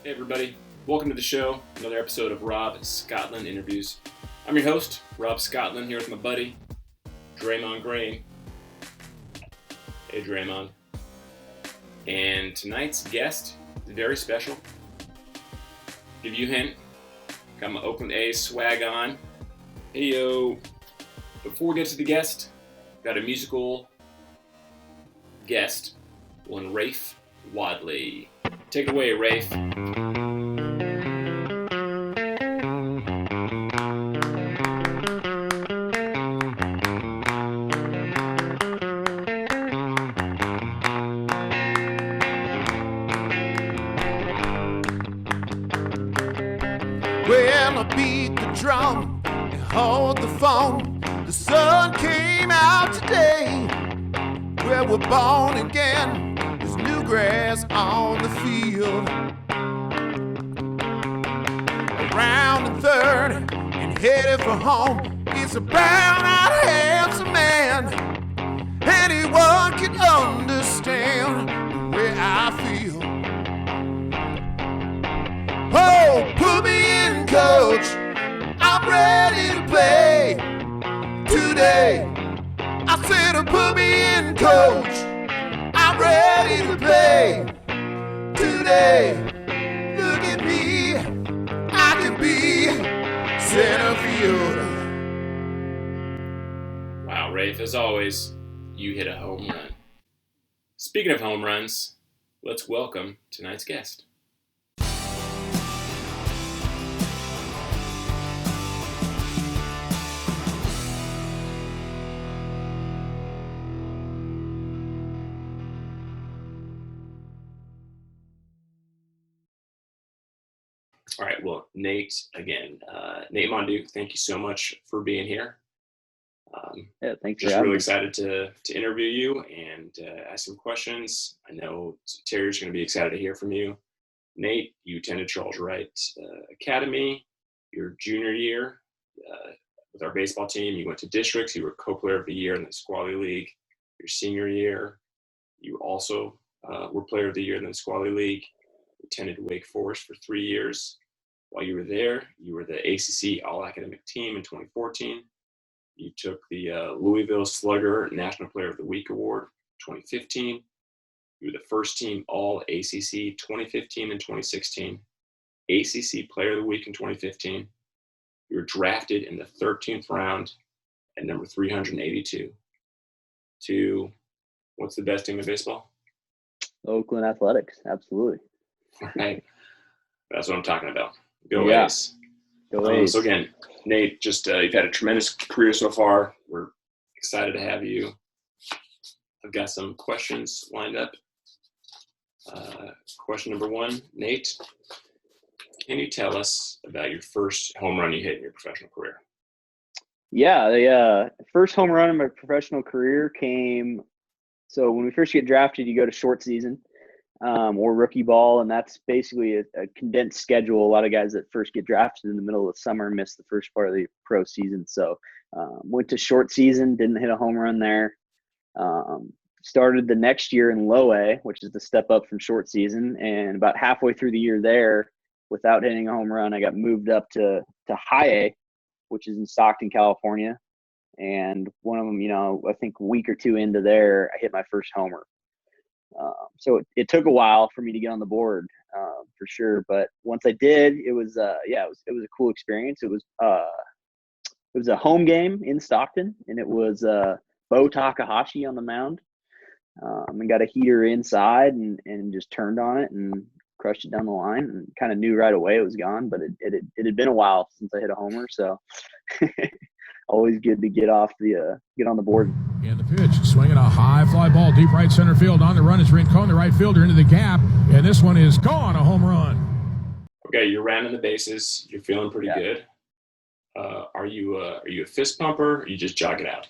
Hey everybody, welcome to the show, another episode of Rob Scotlan Interviews. I'm your host, Rob Scotlan, here with my buddy, Draymond Green. Hey Draymond. And tonight's guest is very special. Give you a hint, got my Oakland A's swag on. Hey yo, before we get to the guest, got a musical guest, one Rafe Wadleigh. Take it away, Rafe. Well, I beat the drum and hold the phone. The sun came out today. Well, we're born again. There's new grass on the field. Around the third and headed for home. It's a brown-eyed handsome man. Anyone can understand the way I feel. Oh, put me in, coach. I'm ready to play today. I said, put me in, coach. I'm ready to play today. Look at me, I can be center field. Wow, Rafe, as always, you hit a home run. Speaking of home runs, let's welcome tonight's guest. All right, well, Nate, again, Nate Mondou, thank you so much for being here. Yeah, thanks. Just really excited to interview you and ask some questions. I know Terry's going to be excited to hear from you. Nate, you attended Charles Wright Academy your junior year with our baseball team. You went to districts. You were co-player of the year in the Squally League your senior year. You also were player of the year in the Squally League. You attended Wake Forest for 3 years. While you were there, you were the ACC All-Academic Team in 2014. You took the Louisville Slugger National Player of the Week Award 2015. You were the first team All-ACC 2015 and 2016. ACC Player of the Week in 2015. You were drafted in the 13th round at number 382 to, what's the best team in baseball? Oakland Athletics, absolutely. All right. That's what I'm talking about. Go Yeah. A's. Go A's. So again, Nate, just you've had a tremendous career so far. We're excited to have you. I've got some questions lined up. Question number one, Nate, can you tell us about your first home run you hit in your professional career? Yeah, the first home run in my professional career came. So when we first get drafted, you go to short season or rookie ball, and that's basically a condensed schedule. A lot of guys that first get drafted in the middle of the summer miss the first part of the pro season. So went to short season, didn't hit a home run there. Started the next year in low A, which is the step up from short season, and about halfway through the year there, without hitting a home run, I got moved up to high A, which is in Stockton, California. And one of them, I think a week or two into there, I hit my first homer. So it took a while for me to get on the board, for sure. But once I did, it was a cool experience. It was a home game in Stockton, and it was Bo Takahashi on the mound. And got a heater inside and just turned on it and crushed it down the line, and kind of knew right away it was gone. But it had been a while since I hit a homer, so always good to get on the board. And the pitch, swinging a high fly ball, deep right center field. On the run is Rincon, the right fielder, into the gap, and this one is gone, a home run. Okay, you're rounding the bases. You're feeling pretty good. Are you a fist pumper, or you just jog it out?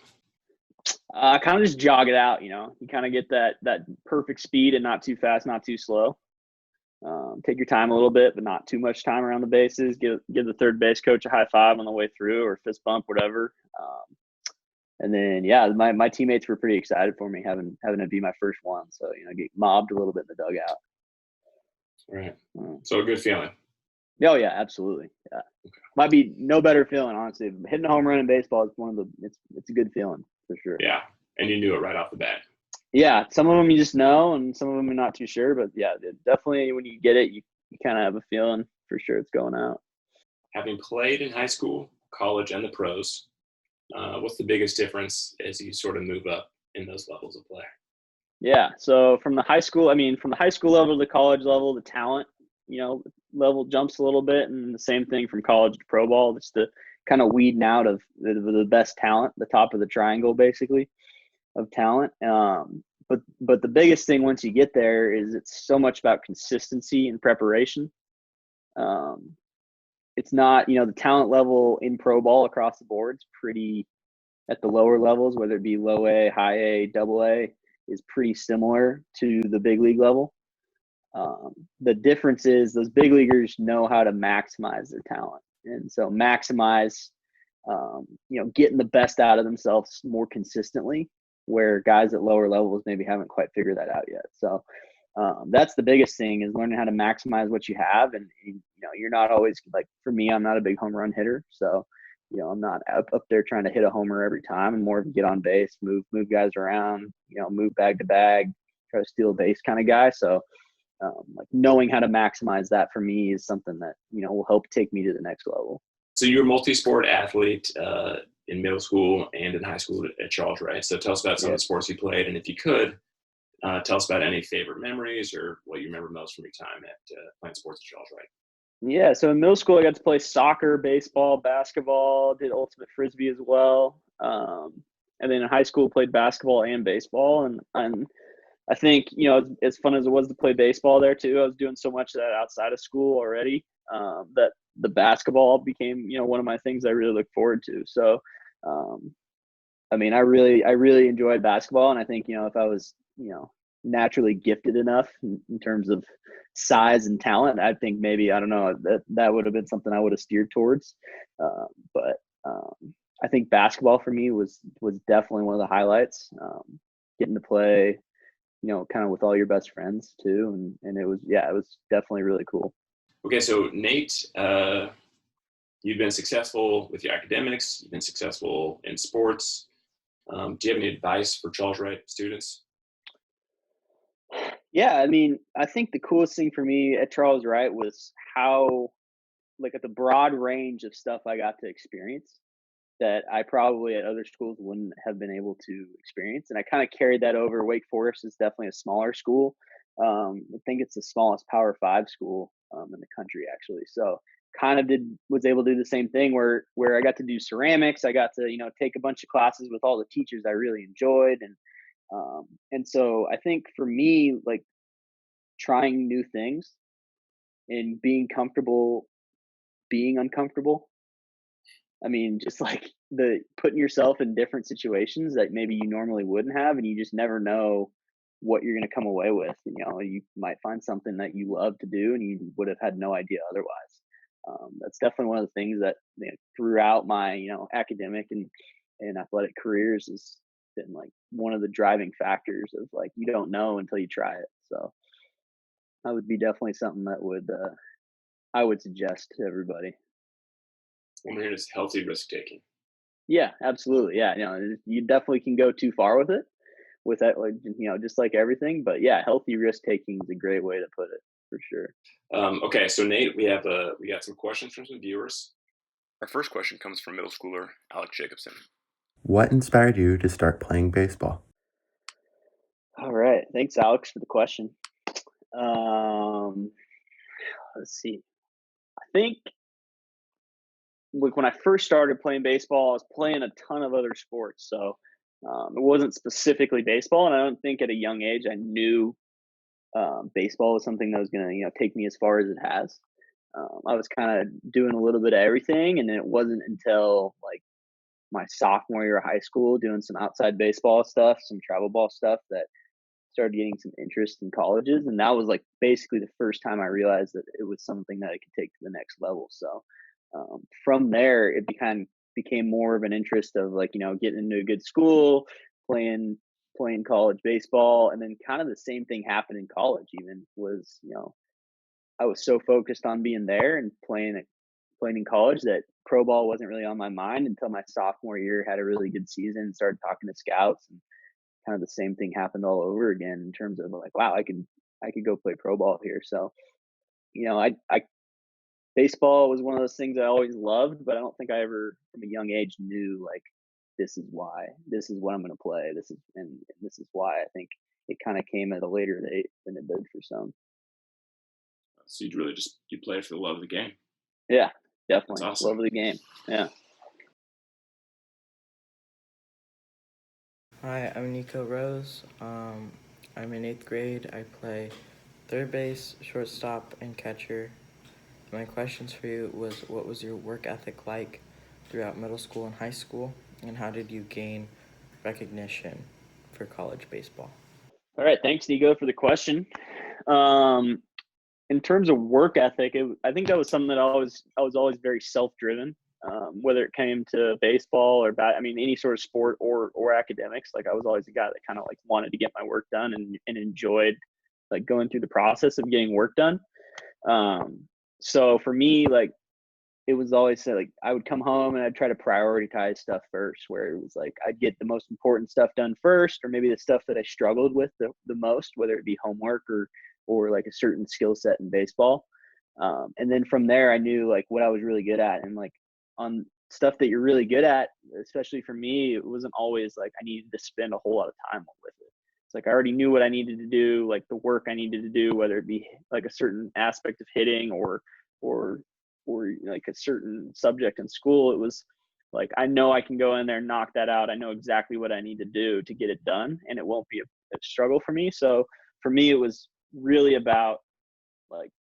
Kind of just jog it out. You kind of get that perfect speed and not too fast, not too slow. Take your time a little bit, but not too much time around the bases. Give the third base coach a high five on the way through, or fist bump, whatever. And then, my teammates were pretty excited for me having it be my first one. So, get mobbed a little bit in the dugout. Right. Um, So a good feeling. oh yeah, absolutely. Yeah, might be no better feeling, honestly. Hitting a home run in baseball is it's a good feeling for sure. Yeah, and you knew it right off the bat. Yeah, some of them you just know, and some of them you're not too sure. But yeah, definitely when you get it, you kind of have a feeling for sure it's going out. Having played in high school, college, and the pros, what's the biggest difference as you sort of move up in those levels of play? Yeah, so from the high school level to the college level, the talent, level jumps a little bit, and the same thing from college to pro ball. Just the kind of weeding out of the best talent, the top of the triangle, basically, of talent. But the biggest thing once you get there is it's so much about consistency and preparation. Um, it's not, the talent level in pro ball across the board is pretty at the lower levels, whether it be low A, high A, double A, is pretty similar to the big league level. The difference is those big leaguers know how to maximize their talent. And so maximize, getting the best out of themselves more consistently, where guys at lower levels maybe haven't quite figured that out yet. So that's the biggest thing, is learning how to maximize what you have. And you're not always, like, for me, I'm not a big home run hitter. So, I'm not up there trying to hit a homer every time. I'm more of a get on base, move guys around, move bag to bag, try to steal a base kind of guy. So like knowing how to maximize that for me is something that, will help take me to the next level. So you're a multi-sport athlete in middle school and in high school at Charles Wright. So tell us about some of the sports you played. And if you could, tell us about any favorite memories or what you remember most from your time at playing sports at Charles Wright. Yeah, so in middle school, I got to play soccer, baseball, basketball, did ultimate frisbee as well. And then in high school, played basketball and baseball. And I think, as fun as it was to play baseball there too, I was doing so much of that outside of school already, that the basketball became, one of my things I really look forward to. So, I really enjoyed basketball. And I think, if I was, naturally gifted enough in terms of size and talent, I think maybe, I don't know, that would have been something I would have steered towards. But I think basketball for me was definitely one of the highlights. Getting to play, kind of with all your best friends too. And it was definitely really cool. Okay. So Nate, you've been successful with your academics. You've been successful in sports. Do you have any advice for Charles Wright students? Yeah, I think the coolest thing for me at Charles Wright was how, like, at the broad range of stuff I got to experience that I probably at other schools wouldn't have been able to experience. And I kind of carried that over. Wake Forest is definitely a smaller school. I think it's the smallest Power 5 school in the country, actually. So kind of was able to do the same thing where I got to do ceramics. I got to, take a bunch of classes with all the teachers I really enjoyed. And so I think for me, like, trying new things and being comfortable being uncomfortable. Just like the putting yourself in different situations that maybe you normally wouldn't have, and you just never know what you're going to come away with. You might find something that you love to do and you would have had no idea otherwise. That's definitely one of the things that, throughout my, academic and athletic careers has been like one of the driving factors of, like, you don't know until you try it. So that would be definitely something that I would suggest to everybody. I'm hearing is healthy risk taking. Yeah, absolutely. Yeah, you definitely can go too far with it, with that, like, just like everything. But yeah, healthy risk taking is a great way to put it, for sure. Okay, so Nate, we got some questions from some viewers. Our first question comes from middle schooler Alex Jacobson. What inspired you to start playing baseball? All right, thanks, Alex, for the question. Let's see. I think, like, when I first started playing baseball, I was playing a ton of other sports. So it wasn't specifically baseball. And I don't think at a young age I knew baseball was something that was going to, take me as far as it has. I was kind of doing a little bit of everything. And then it wasn't until, like, my sophomore year of high school, doing some outside baseball stuff, some travel ball stuff, that started getting some interest in colleges. And that was, like, basically the first time I realized that it was something that I could take to the next level. So from there, it became more of an interest of, like, getting into a good school, playing college baseball. And then kind of the same thing happened in college, even, was, I was so focused on being there and playing in college that pro ball wasn't really on my mind until my sophomore year. Had a really good season, started talking to scouts, and kind of the same thing happened all over again in terms of like, wow, I could go play pro ball here. So, I baseball was one of those things I always loved, but I don't think I ever from a young age knew like this is what I'm going to play. This is why I think it kind of came at a later date than it did for some. So you play it for the love of the game. Yeah, definitely. That's awesome. Love of the game. Yeah. Hi, I'm Nico Rose. I'm in 8th grade. I play third base, shortstop, and catcher. My questions for you was, what was your work ethic like throughout middle school and high school, and how did you gain recognition for college baseball? All right, thanks, Nico, for the question. In terms of work ethic, I think that was something that I was always very self-driven. Whether it came to baseball or any sort of sport or academics. Like I was always a guy that kind of like wanted to get my work done and enjoyed like going through the process of getting work done. So for me, like it was always like I would come home and I'd try to prioritize stuff first, where it was like I'd get the most important stuff done first, or maybe the stuff that I struggled with the most, whether it be homework or like a certain skill set in baseball. And then from there, I knew like what I was really good at, and like on stuff that you're really good at, especially for me, it wasn't always like I needed to spend a whole lot of time with it. It's like I already knew what I needed to do, like the work I needed to do, whether it be like a certain aspect of hitting or like a certain subject in school. It was like I know I can go in there and knock that out. I know exactly what I need to do to get it done, and it won't be a struggle for me. So for me, it was really about like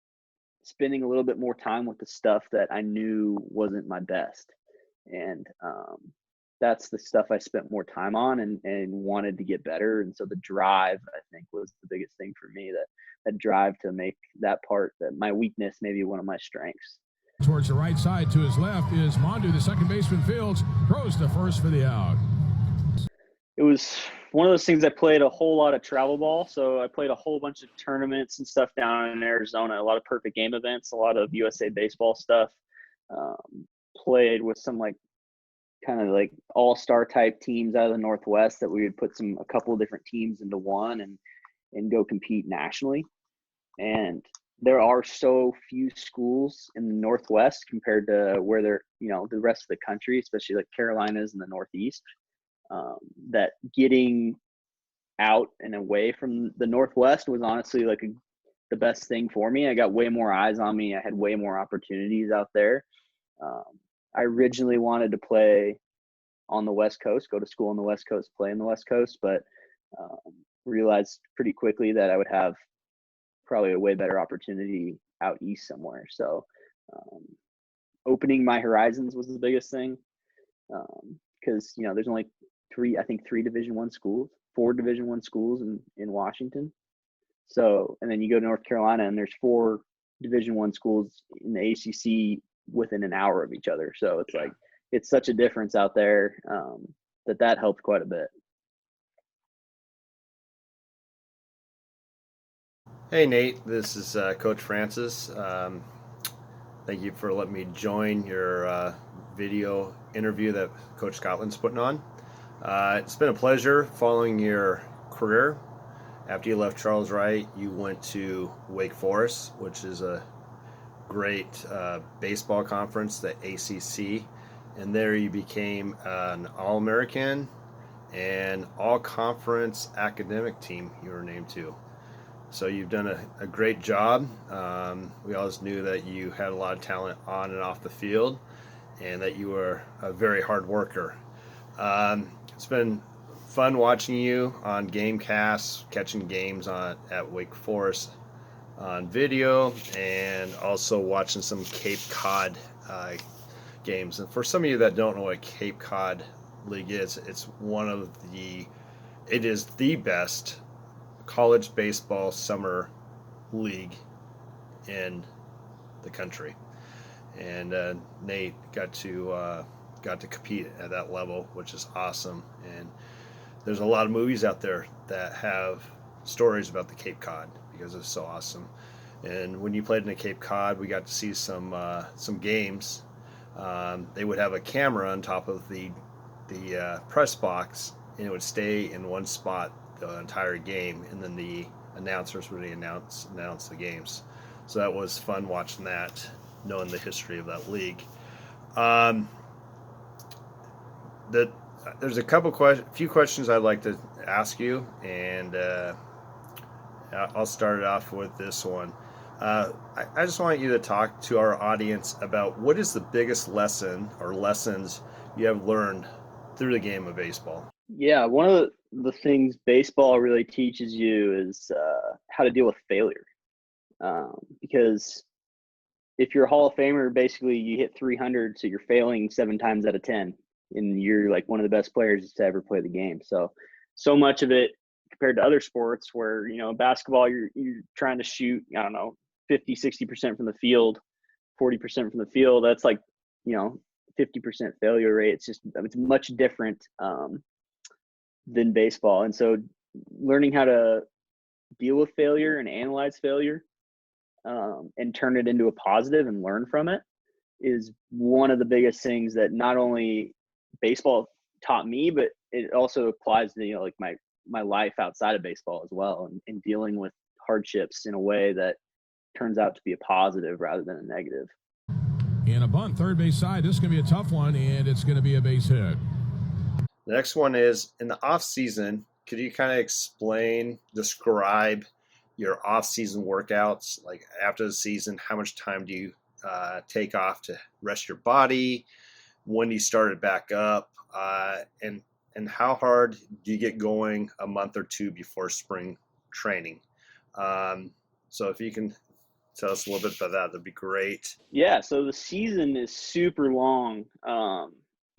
spending a little bit more time with the stuff that I knew wasn't my best. And that's the stuff I spent more time on and wanted to get better. And so the drive, I think, was the biggest thing for me, that drive to make that part, that my weakness, maybe one of my strengths. Towards the right side to his left is Mondou, the second baseman fields, throws to first for the out. It was one of those things. I played a whole lot of travel ball. So I played a whole bunch of tournaments and stuff down in Arizona, a lot of perfect game events, a lot of USA baseball stuff. Played with some like kind of like all-star type teams out of the Northwest that we would put a couple of different teams into one and go compete nationally. And there are so few schools in the Northwest compared to where they're, the rest of the country, especially like Carolinas and the Northeast, that getting out and away from the Northwest was honestly like the best thing for me. I got way more eyes on me. I had way more opportunities out there. I originally wanted to play on the West Coast, go to school on the West Coast, play in the West Coast, but realized pretty quickly that I would have probably a way better opportunity out east somewhere. So opening my horizons was the biggest thing, because there's only three Division I schools, 4 Division I schools in Washington. So, and then you go to North Carolina and there's 4 Division I schools in the ACC within an hour of each other. So it's like, it's such a difference out there, that helped quite a bit. Hey Nate, this is Coach Francis. Thank you for letting me join your video interview that Coach Scotlan's putting on. It's been a pleasure following your career. After you left Charles Wright, you went to Wake Forest, which is a great baseball conference, the ACC, and there you became an All-American and All-Conference academic team you were named to. So you've done a great job. We always knew that you had a lot of talent on and off the field, and that you were a very hard worker. It's been fun watching you on Gamecasts, catching games at Wake Forest on video, and also watching some Cape Cod games. And for some of you that don't know what Cape Cod League is, it is the best college baseball summer league in the country. And Nate got to compete at that level, which is awesome. And there's a lot of movies out there that have stories about the Cape Cod because it's so awesome. And when you played in the Cape Cod, we got to see some games. They would have a camera on top of the press box, and it would stay in one spot the entire game, and then the announcers would announce the games. So that was fun watching that, knowing the history of that league. There's a few questions I'd like to ask you, and I'll start it off with this one. I just want you to talk to our audience about what is the biggest lesson or lessons you have learned through the game of baseball. Yeah, one of the things baseball really teaches you is how to deal with failure. Because if you're a Hall of Famer, basically you hit 300, so you're failing 7 times out of 10, and you're like one of the best players to ever play the game. So much of it compared to other sports where, basketball, you're trying to shoot, 50, 60% from the field, 40% from the field. That's like, 50% failure rate. It's much different than baseball. And so learning how to deal with failure and analyze failure and turn it into a positive and learn from it is one of the biggest things that not only baseball taught me, but it also applies to, like my life outside of baseball as well, and dealing with hardships in a way that turns out to be a positive rather than a negative. In a bunt, third base side, this is going to be a tough one, and it's going to be a base hit. The next one is, in the off season, could you kind of describe your off season workouts? Like after the season, how much time do you take off to rest your body? When do you start it back up? And how hard do you get going a month or two before spring training? So if you can tell us a little bit about that, that'd be great. Yeah, so the season is super long.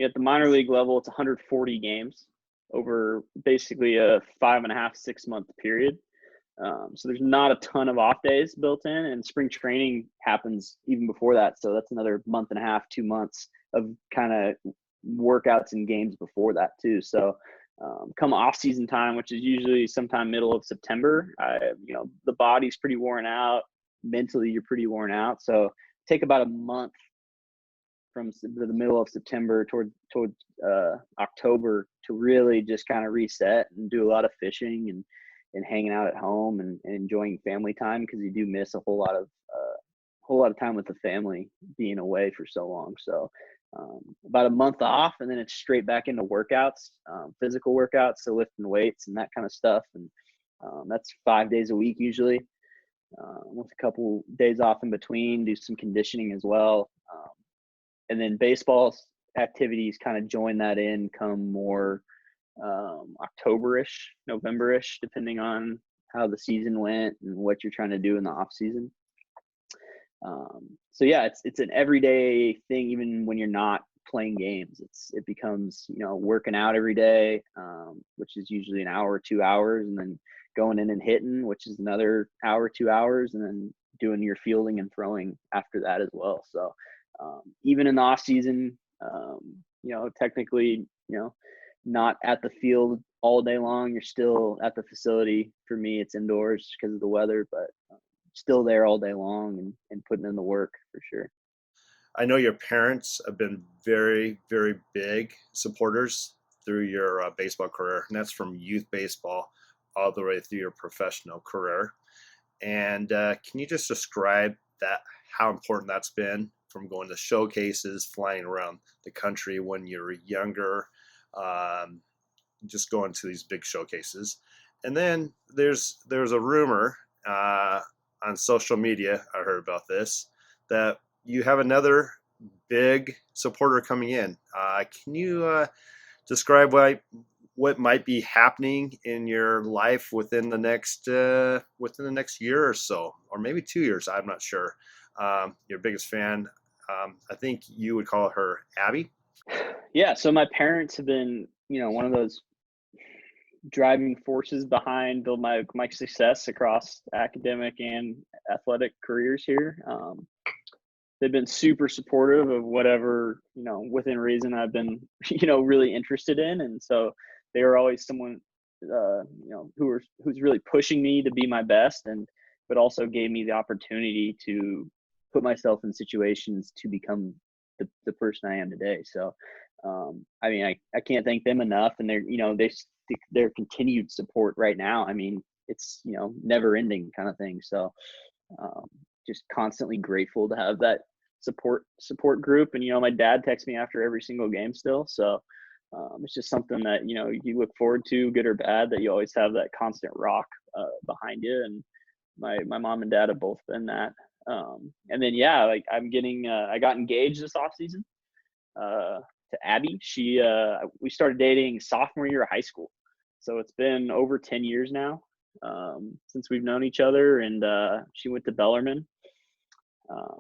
At the minor league level, it's 140 games over basically a 5.5, 6 month period. So there's not a ton of off days built in, and spring training happens even before that. So that's another 1.5, 2 months of kind of workouts and games before that too. So come off season time, which is usually sometime middle of September, the body's pretty worn out. Mentally, you're pretty worn out. So take about a month from the middle of September toward October to really just kind of reset and do a lot of fishing and hanging out at home and enjoying family time, because you do miss a whole lot of time with the family being away for so long. So about a month off, and then it's straight back into workouts, physical workouts, so lifting weights and that kind of stuff. And that's 5 days a week usually, with a couple days off in between, do some conditioning as well. And then baseball activities kind of join that in come more October-ish, November-ish, depending on how the season went and what you're trying to do in the off season. So yeah, it's an everyday thing, even when you're not playing games. It becomes, working out every day, which is usually an hour or 2 hours, and then going in and hitting, which is another hour, 2 hours, and then doing your fielding and throwing after that as well. So even in the off season, technically, not at the field all day long. You're still at the facility. For me, it's indoors because of the weather, but still there all day long and putting in the work for sure. I know your parents have been very, very big supporters through your baseball career, and that's from youth baseball all the way through your professional career. And can you just describe how important that's been, from going to showcases, flying around the country when you were younger, just going to these big showcases? And then there's a rumor on social media, I heard about this, that you have another big supporter coming in. Can you describe what might be happening in your life within the next year or so, or maybe 2 years? I'm not sure. Your biggest fan, I think you would call her Abby. Yeah. So my parents have been, one of those driving forces behind my success across academic and athletic careers here. They've been super supportive of whatever, within reason I've been, really interested in. And so they were always someone, who's really pushing me to be my best. And but also gave me the opportunity to put myself in situations to become the person I am today. So, I mean, I can't thank them enough, and their continued support right now. I mean, it's, never ending kind of thing. So, just constantly grateful to have that support group. And, my dad texts me after every single game still. So, it's just something that, you look forward to, good or bad, that you always have that constant rock behind you. And my mom and dad have both been that. And then, like I got engaged this off season to Abby. We started dating sophomore year of high school. So it's been over 10 years now since we've known each other. And she went to Bellarmine,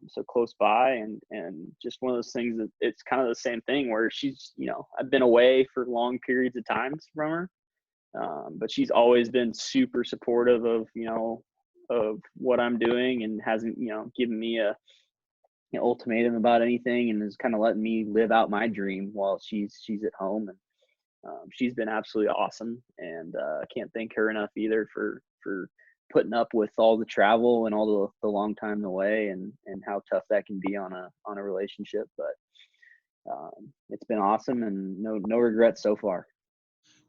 so close by. And just one of those things that it's kind of the same thing where she's, I've been away for long periods of times from her, but she's always been super supportive of, of what I'm doing, and hasn't, given me an ultimatum about anything, and is kind of letting me live out my dream while she's at home. And she's been absolutely awesome, and I can't thank her enough either for putting up with all the travel and all the long time away, and how tough that can be on a relationship. But it's been awesome, and no regrets so far.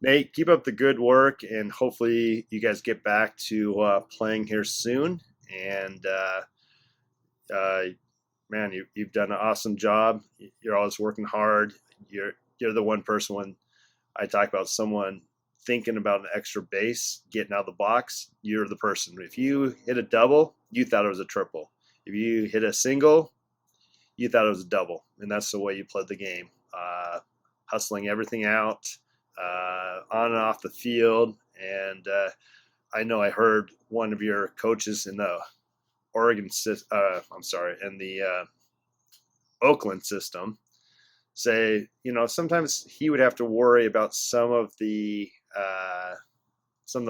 Nate, keep up the good work, and hopefully you guys get back to playing here soon. And man, you've done an awesome job. You're always working hard. You're the one person, when I talk about someone thinking about an extra base, getting out of the box, you're the person. If you hit a double, you thought it was a triple. If you hit a single, you thought it was a double. And that's the way you played the game, hustling everything out, on and off the field. And I know I heard one of your coaches in the in the Oakland system say, sometimes he would have to worry about some of the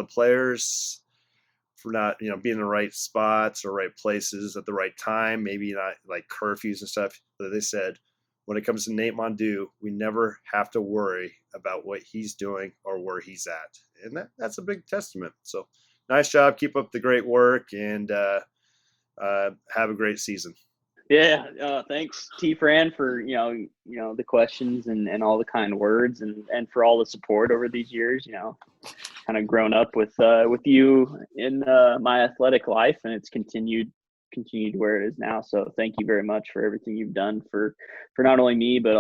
players for not, being in the right spots or right places at the right time, maybe not like curfews and stuff. But they said, when it comes to Nate Mondou, we never have to worry about what he's doing or where he's at. And that's a big testament. So nice job. Keep up the great work, and have a great season. Yeah. Thanks, T-Fran, for, the questions and all the kind words, and for all the support over these years. Kind of grown up with you in my athletic life, and it's continued where it is now. So thank you very much for everything you've done for not only me, but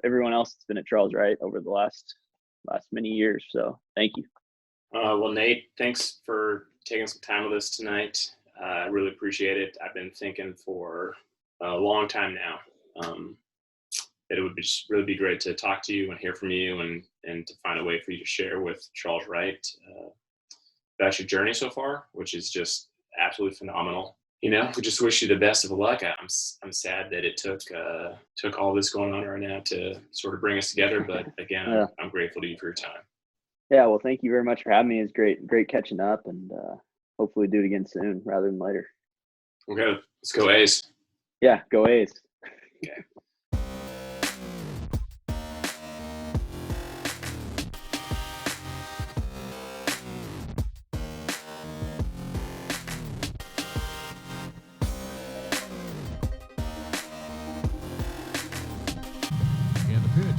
everyone else that's been at Charles Wright over the last many years. So thank you. Well, Nate, thanks for taking some time with us tonight. I really appreciate it. I've been thinking for a long time now that it would just really be great to talk to you and hear from you, and to find a way for you to share with Charles Wright about your journey so far, which is just absolutely phenomenal. We just wish you the best of luck. I'm sad that it took all this going on right now to sort of bring us together. But again, yeah. I'm grateful to you for your time. Yeah, well, thank you very much for having me. It's great catching up, and hopefully do it again soon rather than later. Okay, let's go A's. Yeah, go A's. Okay.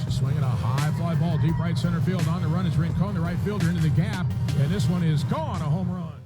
Swinging a high fly ball deep right center field. On the run is Rincon, the right fielder into the gap, and this one is gone, a home run.